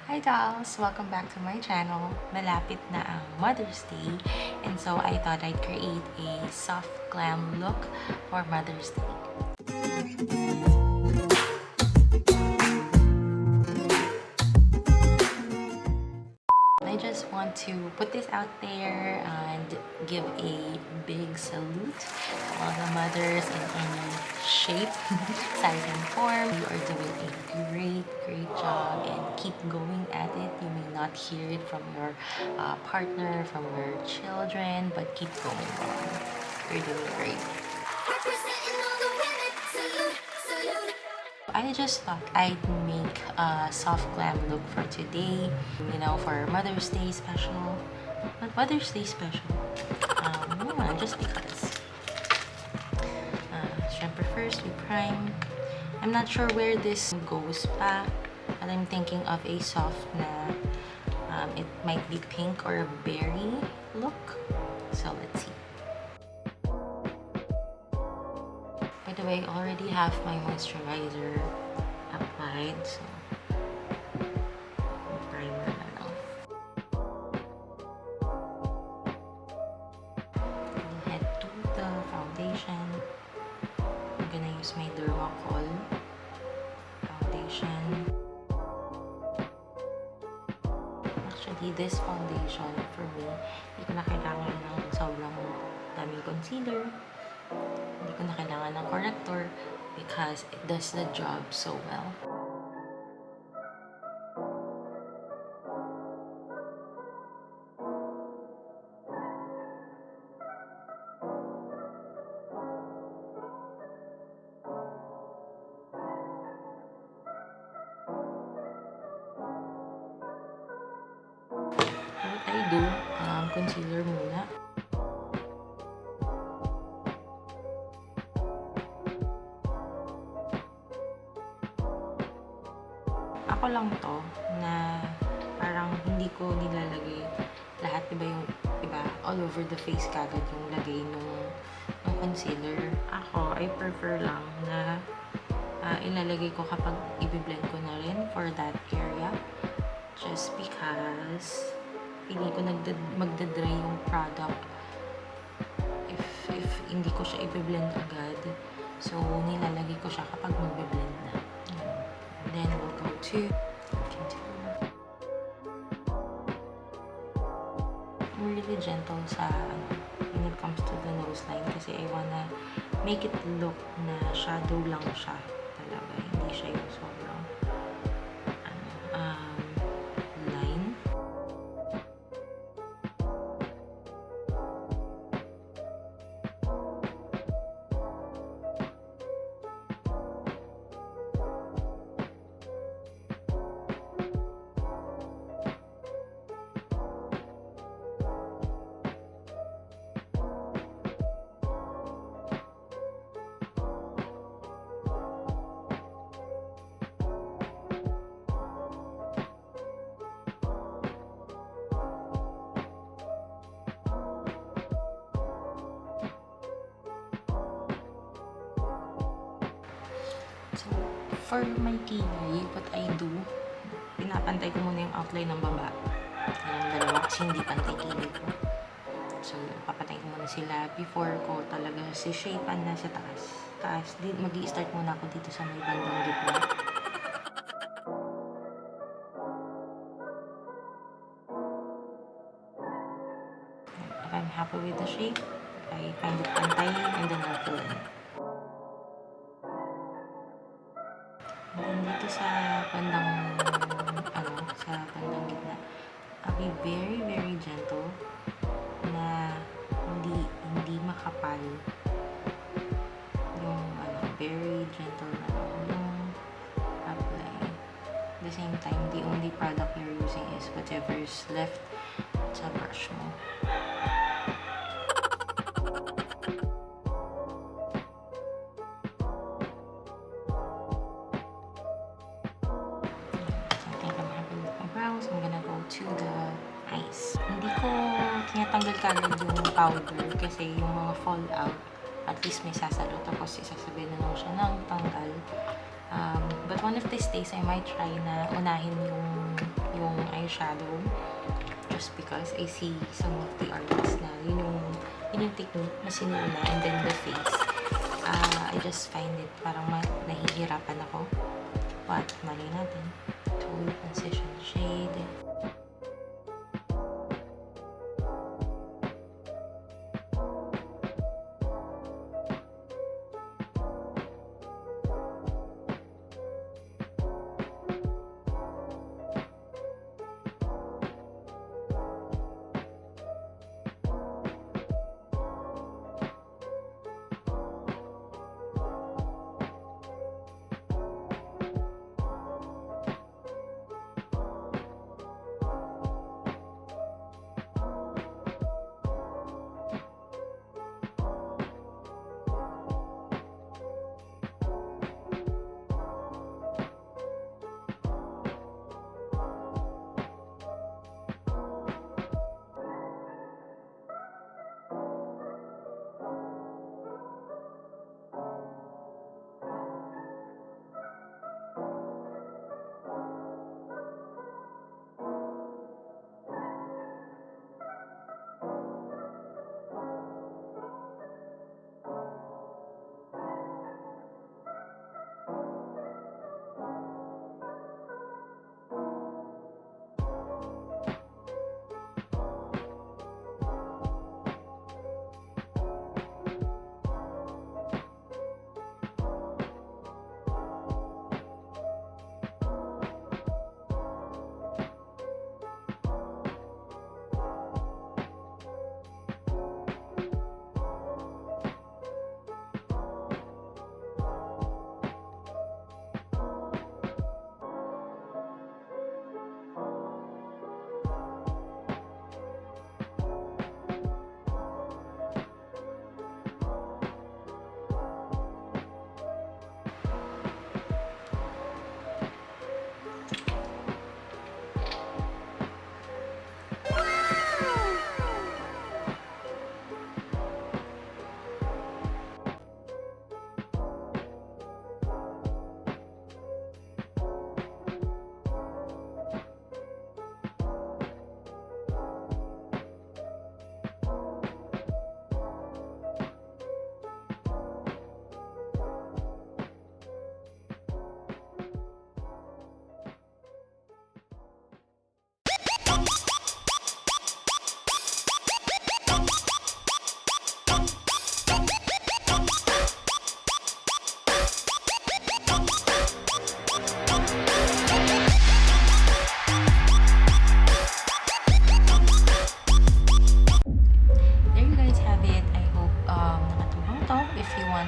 Hi dolls! Welcome back to my channel. Malapit na ang Mother's Day, and so I thought I'd create a soft glam look for Mother's Day. I just want to put this out there and give a big salute to all the mothers in any shape, size, and form. You are doing a great job and keep going at it. You may not hear it from your partner, from your children, but keep going on. You're doing great. I just thought I'd make a soft glam look for today, for Mother's Day special. But Mother's Day special, yeah, just because. Syempre first, we prime. I'm not sure where this goes pa, but I'm thinking of a soft na, it might be pink or a berry look. So let's see. By the way, I already have my moisturizer applied, so primer na lang. We'll head to the foundation. I'm gonna use my Dermacol foundation. Actually, this foundation for me, hindi ko na kailangan ng sobrang daming concealer. Hindi ko na kailangan ng corrector because it does the job so well. What I do, concealer muna. Ako lang to na parang hindi ko nilalagay lahat, diba yung iba all over the face kagad yung lagay nung concealer. Ako, I prefer lang na ilalagay ko kapag i-blend ko na rin for that area, just because hindi ko magdadry yung product if hindi ko siya i-blend agad. So nilalagay ko siya kapag magbe-blend na. Then we'll go to concealer. I'm really gentle when it comes to the nose line kasi I wanna make it look na shadow lang siya talaga. Hindi siya yung sobrang line. So, for my kilay, what I do, pinapantay ko muna yung outline ng baba. Yung dalawa kasi hindi pantay kilay ko. So, papatay ko muna sila before ko talaga si-shapean na sa taas. Mag-i-start muna ako dito sa may bandang gitna. If I'm happy with the shape, I find it pantay and then I'll fill in. And dito sa bandang gitna, I'll be very gentle na hindi makapal yung very gentle na yung apply. At the same time, the only product you're using is whatever is left sa brush mo. So I'm gonna go to the eyes. Hindi ko tinatanggal kagad yung powder kasi yung mga fallout, at least may sasalo, tapos isasabihin na lang siya ng tanggal. But one of these days, I might try na unahin yung eyeshadow just because I see some of the artists na yun yung technique na sinuna and then the face. I just find it parang nahihirapan ako. But, mali natin. Tool, transition shade.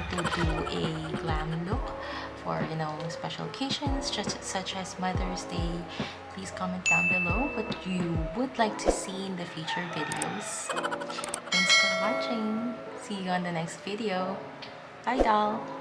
To do a glam look for special occasions such as Mother's Day, please comment down below what you would like to see in the future videos. Thanks for watching. See you on the next video. Bye doll.